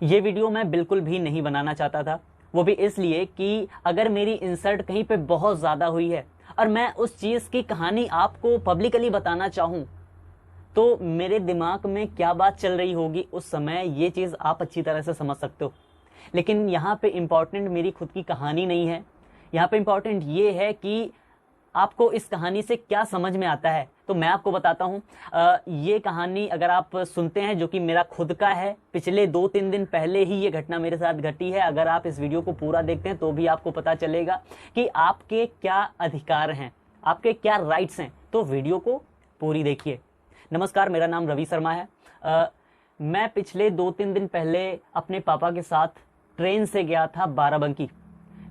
ये वीडियो मैं बिल्कुल भी नहीं बनाना चाहता था, वो भी इसलिए कि अगर मेरी इंसल्ट कहीं पे बहुत ज़्यादा हुई है और मैं उस चीज़ की कहानी आपको पब्लिकली बताना चाहूँ तो मेरे दिमाग में क्या बात चल रही होगी उस समय, ये चीज़ आप अच्छी तरह से समझ सकते हो। लेकिन यहाँ पे इम्पॉर्टेंट मेरी खुद की कहानी नहीं है, यहाँ पे इम्पॉर्टेंट ये है कि आपको इस कहानी से क्या समझ में आता है। तो मैं आपको बताता हूँ, ये कहानी अगर आप सुनते हैं जो कि मेरा खुद का है, पिछले 2-3 दिन पहले ही ये घटना मेरे साथ घटी है। अगर आप इस वीडियो को पूरा देखते हैं तो भी आपको पता चलेगा कि आपके क्या अधिकार हैं, आपके क्या राइट्स हैं। तो वीडियो को पूरी देखिए। नमस्कार, मेरा नाम रवि शर्मा है। मैं पिछले 2-3 दिन पहले अपने पापा के साथ ट्रेन से गया था बाराबंकी।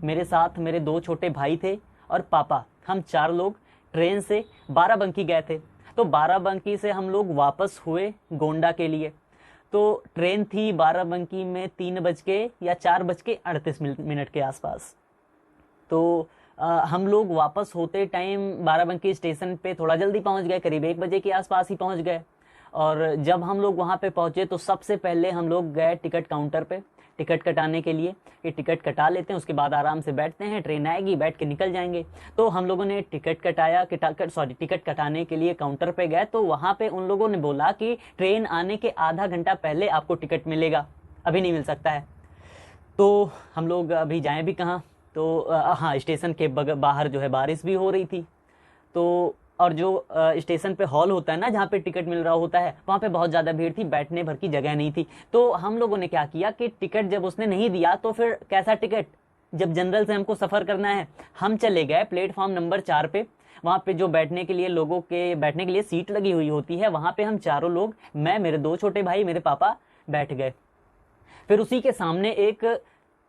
मेरे साथ मेरे 2 छोटे भाई थे और पापा, हम 4 लोग ट्रेन से बाराबंकी गए थे। तो बाराबंकी से हम लोग वापस हुए गोंडा के लिए। तो ट्रेन थी बाराबंकी में 3 बज के या 4:38 के आसपास। तो हम लोग वापस होते टाइम बाराबंकी स्टेशन पे थोड़ा जल्दी पहुंच गए, करीब 1 बजे के आसपास ही पहुंच गए। और जब हम लोग वहाँ पे पहुँचे तो सबसे पहले हम लोग गए टिकट काउंटर पे टिकट कटाने के लिए कि टिकट कटा लेते हैं, उसके बाद आराम से बैठते हैं, ट्रेन आएगी, बैठ के निकल जाएंगे। तो हम लोगों ने टिकट कटाने के लिए काउंटर पे गए। तो वहाँ पे उन लोगों ने बोला कि ट्रेन आने के आधा घंटा पहले आपको टिकट मिलेगा, अभी नहीं मिल सकता है। तो हम लोग अभी जाएं भी कहाँ। तो हाँ, स्टेशन के बाहर जो है बारिश भी हो रही थी। तो और जो स्टेशन पे हॉल होता है ना, जहाँ पे टिकट मिल रहा होता है, वहाँ पे बहुत ज़्यादा भीड़ थी, बैठने भर की जगह नहीं थी। तो हम लोगों ने क्या किया कि टिकट जब उसने नहीं दिया तो फिर कैसा टिकट, जब जनरल से हमको सफ़र करना है, हम चले गए प्लेटफॉर्म नंबर 4 पे। वहाँ पे जो बैठने के लिए लोगों के बैठने के लिए सीट लगी हुई होती है, वहाँ पे हम चारों लोग, मैं, मेरे 2 छोटे भाई, मेरे पापा बैठ गए। फिर उसी के सामने एक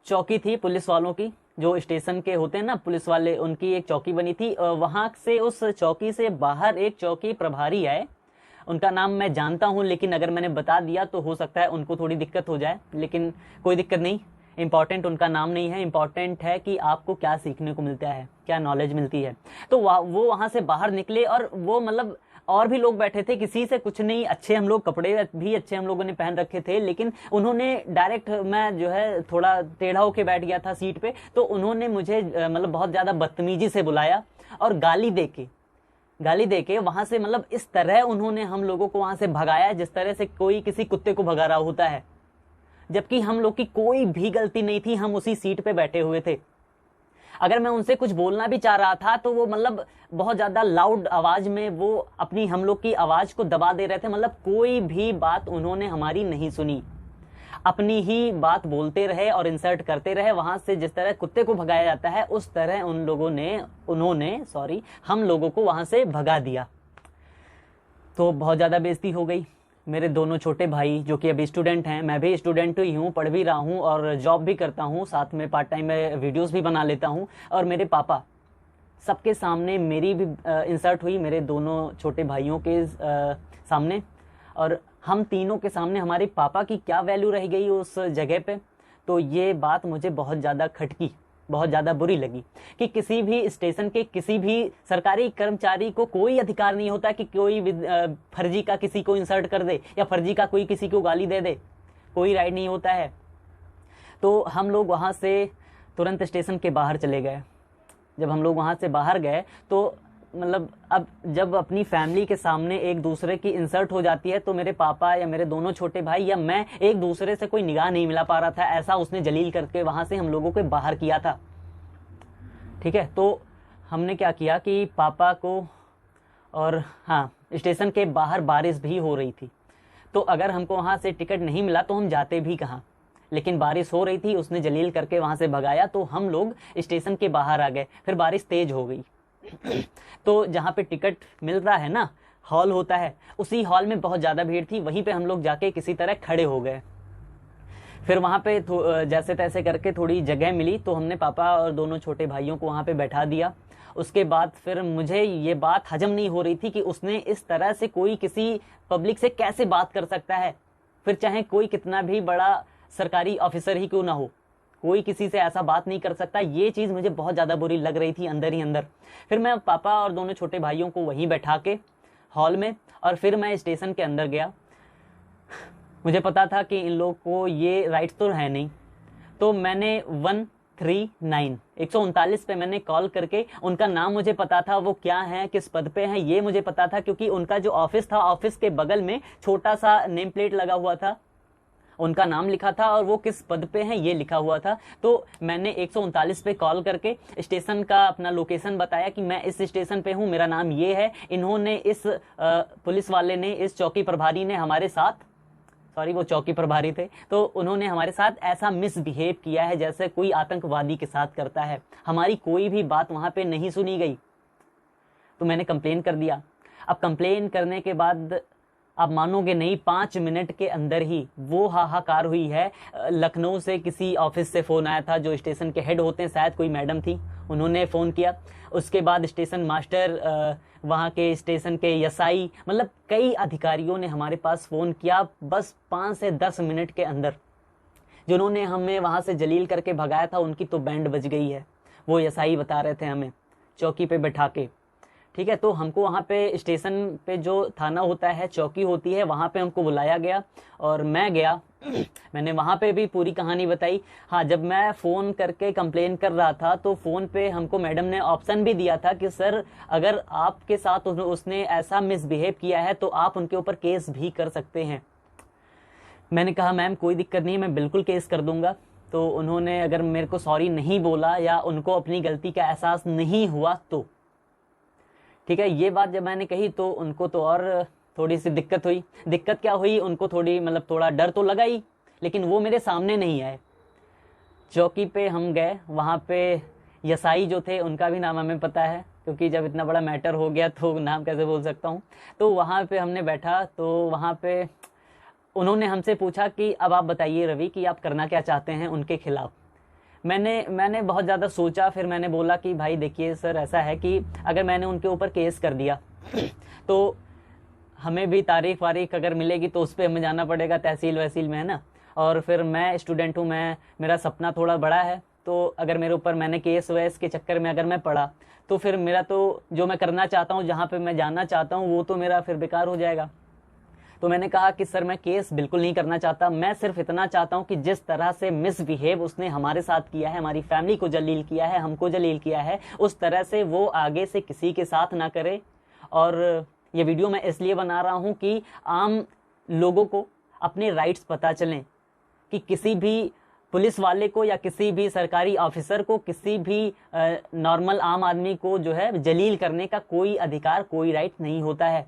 चौकी थी पुलिस वालों की, जो स्टेशन के होते हैं ना पुलिस वाले, उनकी एक चौकी बनी थी। वहां से उस चौकी से बाहर एक चौकी प्रभारी आए, उनका नाम मैं जानता हूं, लेकिन अगर मैंने बता दिया तो हो सकता है उनको थोड़ी दिक्कत हो जाए, लेकिन कोई दिक्कत नहीं। इंपॉर्टेंट उनका नाम नहीं है, इंपॉर्टेंट है कि आपको क्या सीखने को मिलता है, क्या नॉलेज मिलती है। तो वो वहां से बाहर निकले और वो मतलब और भी लोग बैठे थे, किसी से कुछ नहीं, अच्छे हम लोग, कपड़े भी अच्छे हम लोगों ने पहन रखे थे, लेकिन उन्होंने डायरेक्ट, मैं जो है थोड़ा टेढ़ा होके बैठ गया था सीट पे, तो उन्होंने मुझे मतलब बहुत ज़्यादा बदतमीजी से बुलाया और गाली दे के वहां से, मतलब इस तरह उन्होंने हम लोगों को वहां से भगाया जिस तरह से कोई किसी कुत्ते को भगा रहा होता है, जबकि हम लोग की कोई भी गलती नहीं थी, हम उसी सीट पे बैठे हुए थे। अगर मैं उनसे कुछ बोलना भी चाह रहा था तो वो मतलब बहुत ज़्यादा लाउड आवाज़ में वो अपनी, हम लोग की आवाज़ को दबा दे रहे थे। मतलब कोई भी बात उन्होंने हमारी नहीं सुनी, अपनी ही बात बोलते रहे और इंसर्ट करते रहे। वहाँ से जिस तरह कुत्ते को भगाया जाता है, उस तरह उन्होंने हम लोगों को वहाँ से भगा दिया। तो बहुत ज़्यादा बेइज्जती हो गई। मेरे दोनों छोटे भाई जो कि अभी स्टूडेंट हैं, मैं भी स्टूडेंट ही हूँ, पढ़ भी रहा हूँ और जॉब भी करता हूँ, साथ में पार्ट टाइम में वीडियोस भी बना लेता हूँ। और मेरे पापा, सबके सामने मेरी भी इंसर्ट हुई, मेरे दोनों छोटे भाइयों के सामने, और हम तीनों के सामने हमारे पापा की क्या वैल्यू रह गई उस जगह पे। तो ये बात मुझे बहुत ज़्यादा खटकी, बहुत ज़्यादा बुरी लगी कि किसी भी स्टेशन के किसी भी सरकारी कर्मचारी को कोई अधिकार नहीं होता कि कोई फर्जी का किसी को इंसर्ट कर दे या फर्जी का कोई किसी को गाली दे दे, कोई राइट नहीं होता है। तो हम लोग वहाँ से तुरंत स्टेशन के बाहर चले गए। जब हम लोग वहाँ से बाहर गए तो मतलब अब जब अपनी फैमिली के सामने एक दूसरे की इंसर्ट हो जाती है तो मेरे पापा या मेरे दोनों छोटे भाई या मैं एक दूसरे से कोई निगाह नहीं मिला पा रहा था, ऐसा उसने जलील करके वहाँ से हम लोगों को बाहर किया था। ठीक है, तो हमने क्या किया कि पापा को, और हाँ, स्टेशन के बाहर बारिश भी हो रही थी, तो अगर हमको वहाँ से टिकट नहीं मिला तो हम जाते भी कहाँ, लेकिन बारिश हो रही थी, उसने जलील करके वहाँ से भगाया। तो हम लोग स्टेशन के बाहर आ गए, फिर बारिश तेज हो गई। तो जहाँ पे टिकट मिल रहा है ना, हॉल होता है, उसी हॉल में बहुत ज़्यादा भीड़ थी, वहीं पे हम लोग जाके किसी तरह खड़े हो गए। फिर वहाँ पे जैसे तैसे करके थोड़ी जगह मिली तो हमने पापा और दोनों छोटे भाइयों को वहाँ पे बैठा दिया। उसके बाद फिर मुझे ये बात हजम नहीं हो रही थी कि उसने इस तरह से, कोई किसी पब्लिक से कैसे बात कर सकता है, फिर चाहे कोई कितना भी बड़ा सरकारी ऑफिसर ही क्यों ना हो, कोई किसी से ऐसा बात नहीं कर सकता। ये चीज़ मुझे बहुत ज़्यादा बुरी लग रही थी अंदर ही अंदर। फिर मैं पापा और दोनों छोटे भाइयों को वहीं बैठा के हॉल में, और फिर मैं स्टेशन के अंदर गया। मुझे पता था कि इन लोग को ये राइट्स तो है नहीं। तो मैंने 139 पे मैंने कॉल करके, उनका नाम मुझे पता था, वो क्या है, किस पद पे हैं, ये मुझे पता था, क्योंकि उनका जो ऑफिस था, ऑफिस के बगल में छोटा सा नेम प्लेट लगा हुआ था, उनका नाम लिखा था और वो किस पद पे हैं ये लिखा हुआ था। तो मैंने 139 पे कॉल करके स्टेशन का अपना लोकेशन बताया कि मैं इस स्टेशन पे हूँ, मेरा नाम ये है। इन्होंने इस पुलिस वाले ने, इस चौकी प्रभारी ने हमारे साथ, सॉरी वो चौकी प्रभारी थे, तो उन्होंने हमारे साथ ऐसा मिसबिहेव किया है जैसे कोई आतंकवादी के साथ करता है। हमारी कोई भी बात वहां पे नहीं सुनी गई। तो मैंने कंप्लेन कर दिया। अब कंप्लेन करने के बाद आप मानोगे नहीं, 5 मिनट के अंदर ही वो हाहाकार हुई है। लखनऊ से किसी ऑफिस से फ़ोन आया था, जो स्टेशन के हेड होते हैं, शायद कोई मैडम थी, उन्होंने फ़ोन किया। उसके बाद स्टेशन मास्टर, वहाँ के स्टेशन के एसआई, मतलब कई अधिकारियों ने हमारे पास फ़ोन किया बस 5 से 10 मिनट के अंदर। जिन्होंने हमें वहाँ से जलील करके भगाया था, उनकी तो बैंड बज गई है। वो एसआई बता रहे थे हमें चौकी पे बैठा के, ठीक है। तो हमको वहाँ पे स्टेशन पे जो थाना होता है, चौकी होती है, वहाँ पे हमको बुलाया गया और मैं गया। मैंने वहाँ पे भी पूरी कहानी बताई। हाँ, जब मैं फ़ोन करके कंप्लेन कर रहा था तो फ़ोन पे हमको मैडम ने ऑप्शन भी दिया था कि सर अगर आपके साथ उसने ऐसा मिसबिहेव किया है तो आप उनके ऊपर केस भी कर सकते हैं। मैंने कहा मैम कोई दिक्कत नहीं है, मैं बिल्कुल केस कर दूंगा। तो उन्होंने अगर मेरे को सॉरी नहीं बोला या उनको अपनी गलती का एहसास नहीं हुआ तो ठीक है। ये बात जब मैंने कही तो उनको तो और थोड़ी सी दिक्कत हुई। दिक्कत क्या हुई, उनको थोड़ा डर तो लगा ही, लेकिन वो मेरे सामने नहीं आए। चौकी पे हम गए, वहाँ पे एसआई जो थे उनका भी नाम हमें पता है, क्योंकि जब इतना बड़ा मैटर हो गया तो नाम कैसे बोल सकता हूँ। तो वहाँ पे हमने बैठा, तो वहाँ पे उन्होंने हमसे पूछा कि अब आप बताइए रवि कि आप करना क्या चाहते हैं उनके खिलाफ। मैंने बहुत ज़्यादा सोचा, फिर मैंने बोला कि भाई देखिए सर, ऐसा है कि अगर मैंने उनके ऊपर केस कर दिया तो हमें भी तारीख वारीख अगर मिलेगी तो उस पर हमें जाना पड़ेगा तहसील वहसील में, है ना। और फिर मैं स्टूडेंट हूँ, मेरा सपना थोड़ा बड़ा है, तो अगर मेरे ऊपर मैंने केस वेस के चक्कर में अगर मैं पड़ा तो फिर मेरा तो जो मैं करना चाहता हूँ, जहाँ पे मैं जाना चाहता हूँ, वो तो मेरा फिर बेकार हो जाएगा। तो मैंने कहा कि सर मैं केस बिल्कुल नहीं करना चाहता, मैं सिर्फ इतना चाहता हूं कि जिस तरह से मिसबिहेव उसने हमारे साथ किया है, हमारी फैमिली को जलील किया है, हमको जलील किया है, उस तरह से वो आगे से किसी के साथ ना करे। और ये वीडियो मैं इसलिए बना रहा हूं कि आम लोगों को अपने राइट्स पता चलें कि किसी भी पुलिस वाले को या किसी भी सरकारी ऑफिसर को, किसी भी नॉर्मल आम आदमी को जो है जलील करने का कोई अधिकार, कोई राइट नहीं होता है।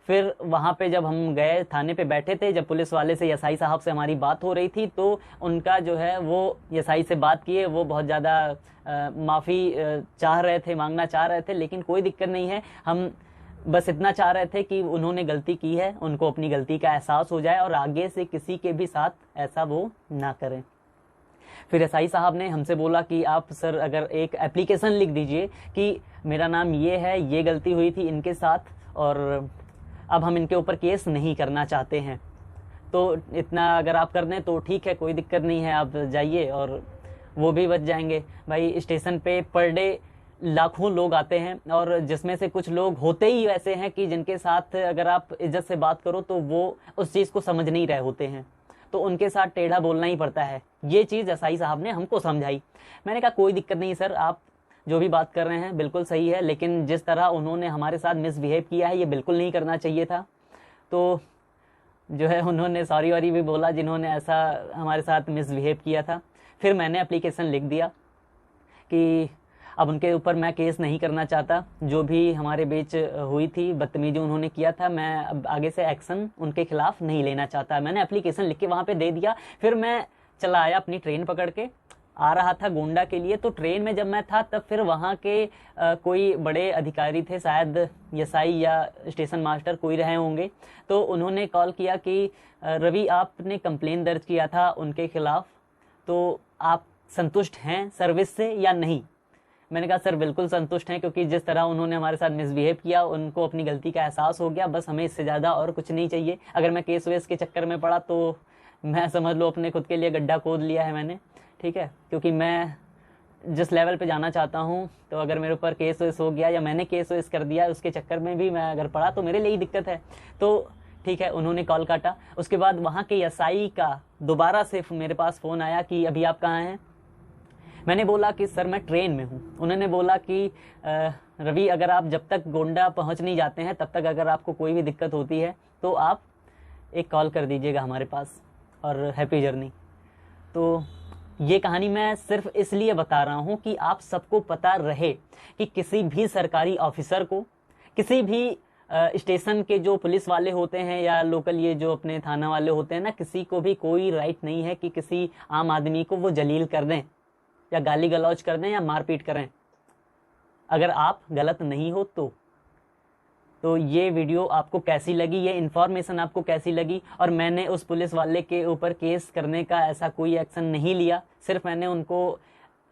फिर वहाँ पे जब हम गए, थाने पे बैठे थे, जब पुलिस वाले से एसआई साहब से हमारी बात हो रही थी, तो उनका जो है वो एसआई से बात किए, वो बहुत ज़्यादा माफ़ी चाह रहे थे, मांगना चाह रहे थे, लेकिन कोई दिक्कत नहीं है। हम बस इतना चाह रहे थे कि उन्होंने गलती की है, उनको अपनी गलती का एहसास हो जाए और आगे से किसी के भी साथ ऐसा वो ना करें। फिर एसआई साहब ने हमसे बोला कि आप सर अगर एक एप्लीकेशन लिख दीजिए कि मेरा नाम ये है, ये गलती हुई थी इनके साथ और अब हम इनके ऊपर केस नहीं करना चाहते हैं। तो इतना अगर आप कर दें तो ठीक है, कोई दिक्कत नहीं है, आप जाइए और वो भी बच जाएंगे। भाई स्टेशन पे पर डे लाखों लोग आते हैं और जिसमें से कुछ लोग होते ही वैसे हैं कि जिनके साथ अगर आप इज्जत से बात करो तो वो उस चीज़ को समझ नहीं रहे होते हैं, तो उनके साथ टेढ़ा बोलना ही पड़ता है। ये चीज़ एसआई साहब ने हमको समझाई। मैंने कहा कोई दिक्कत नहीं सर, आप जो भी बात कर रहे हैं बिल्कुल सही है, लेकिन जिस तरह उन्होंने हमारे साथ मिसबिहेव किया है ये बिल्कुल नहीं करना चाहिए था। तो जो है उन्होंने सॉरी वॉरी भी बोला जिन्होंने ऐसा हमारे साथ मिसबिहेव किया था। फिर मैंने एप्लीकेशन लिख दिया कि अब उनके ऊपर मैं केस नहीं करना चाहता, जो भी हमारे बीच हुई थी, बदतमीजी उन्होंने किया था, मैं अब आगे से एक्शन उनके खिलाफ नहीं लेना चाहता। मैंने एप्लीकेशन लिख के वहाँ पे दे दिया। फिर मैं चला आया अपनी ट्रेन पकड़ के, आ रहा था गोंडा के लिए। तो ट्रेन में जब मैं था तब फिर वहाँ के कोई बड़े अधिकारी थे, शायद एसआई या स्टेशन मास्टर कोई रहे होंगे। तो उन्होंने कॉल किया कि रवि आपने कंप्लेन दर्ज किया था उनके खिलाफ, तो आप संतुष्ट हैं सर्विस से या नहीं। मैंने कहा सर बिल्कुल संतुष्ट हैं, क्योंकि जिस तरह उन्होंने हमारे साथ मिसबिहेव किया, उनको अपनी गलती का एहसास हो गया, बस हमें इससे ज़्यादा और कुछ नहीं चाहिए। अगर मैं केस वेस के चक्कर में पड़ा तो मैं समझ लो अपने खुद के लिए गड्ढा खोद लिया है मैंने, ठीक है। क्योंकि मैं जिस लेवल पे जाना चाहता हूँ, तो अगर मेरे ऊपर केस वेस हो गया या मैंने केस वेस कर दिया, उसके चक्कर में भी मैं अगर पड़ा तो मेरे लिए ही दिक्कत है। तो ठीक है, उन्होंने कॉल काटा। उसके बाद वहाँ के एसआई का दोबारा से मेरे पास फ़ोन आया कि अभी आप कहाँ हैं। मैंने बोला कि सर मैं ट्रेन में हूँ। उन्होंने बोला कि रवि, अगर आप जब तक गोंडा पहुँच नहीं जाते हैं तब तक अगर आपको कोई भी दिक्कत होती है तो आप एक कॉल कर दीजिएगा हमारे पास, और हैप्पी जर्नी। तो ये कहानी मैं सिर्फ इसलिए बता रहा हूँ कि आप सबको पता रहे कि किसी भी सरकारी ऑफिसर को, किसी भी स्टेशन के जो पुलिस वाले होते हैं या लोकल ये जो अपने थाना वाले होते हैं ना, किसी को भी कोई राइट नहीं है कि किसी आम आदमी को वो जलील कर दें या गाली गलौज कर दें या मारपीट करें, अगर आप गलत नहीं हो तो ये वीडियो आपको कैसी लगी, ये इन्फॉर्मेशन आपको कैसी लगी। और मैंने उस पुलिस वाले के ऊपर केस करने का ऐसा कोई एक्शन नहीं लिया, सिर्फ मैंने उनको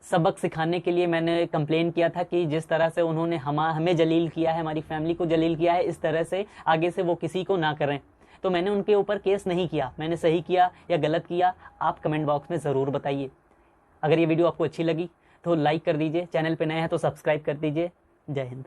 सबक सिखाने के लिए मैंने कंप्लेन किया था कि जिस तरह से उन्होंने हमें जलील किया है, हमारी फैमिली को जलील किया है, इस तरह से आगे से वो किसी को ना करें। तो मैंने उनके ऊपर केस नहीं किया। मैंने सही किया या गलत किया, आप कमेंट बॉक्स में ज़रूर बताइए। अगर ये वीडियो आपको अच्छी लगी तो लाइक कर दीजिए, चैनल पे नए हैं तो सब्सक्राइब कर दीजिए। जय हिंद।